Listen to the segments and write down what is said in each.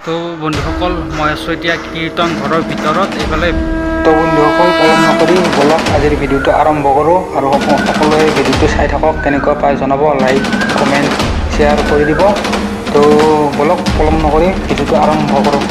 তো বন্ধুসকল মই আছোঁ এতিয়া কীৰ্তন ঘৰৰ ভিতৰত এইফালে। তো বন্ধুসকল পলম নকৰি বলক আজিৰ ভিডিঅ'টো আৰম্ভ কৰোঁ আৰু সকলোৱে ভিডিঅ'টো চাই থাকক, কেনেকুৱা পাই জনাব, লাইক কমেণ্ট শ্বেয়াৰ কৰি দিব। তো বলক পলম নকৰি ভিডিঅ'টো আৰম্ভ কৰোঁ।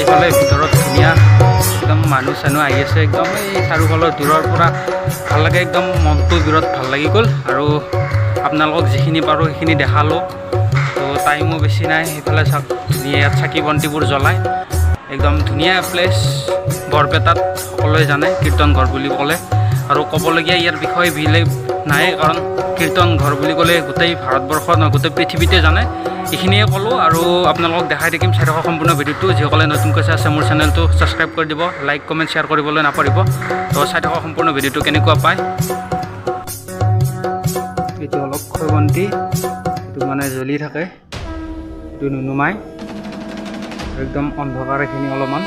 এইফালে ভিতৰত ধুনীয়া একদম মানুহ চানুহ আহি আছে, একদম এই চাৰিওফালৰ দূৰৰ পৰা ভাল লাগে, একদম মনটো বিৰাট ভাল লাগি গ'ল। আৰু আপোনালোকক যিখিনি পাৰোঁ সেইখিনি দেখালোঁ। তো টাইমো বেছি নাই। সেইফালে চাওক ধুনীয়া, ইয়াত চাকি বন্তিবোৰ জ্বলায়, একদম ধুনীয়া প্লেচ। বৰপেটাত সকলোৱে জানে কীৰ্তন ঘৰ বুলি ক'লে, আৰু ক'বলগীয়া ইয়াৰ বিষয়ে বেলেগ নাই, কাৰণ কীৰ্তন ঘৰ বুলি ক'লে গোটেই ভাৰতবৰ্ষত নহয় গোটেই পৃথিৱীতে জানে। এইখিনিয়ে ক'লোঁ আৰু আপোনালোকক দেখাই থাকিম। চাই থকা সম্পূৰ্ণ ভিডিঅ'টো। যিসকলে নতুনকৈ চাই আছে মোৰ চেনেলটো ছাবস্ক্ৰাইব কৰি দিব, লাইক কমেণ্ট শ্বেয়াৰ কৰিবলৈ নাপাহৰিব। তো চাই থকা সম্পূৰ্ণ ভিডিঅ'টো কেনেকুৱা পায়। এইটো অলপ খৈবন্তি, এইটো মানে জ্বলি থাকে, এইটো নুনুমাই, একদম অন্ধকাৰ এইখিনি অলপমান।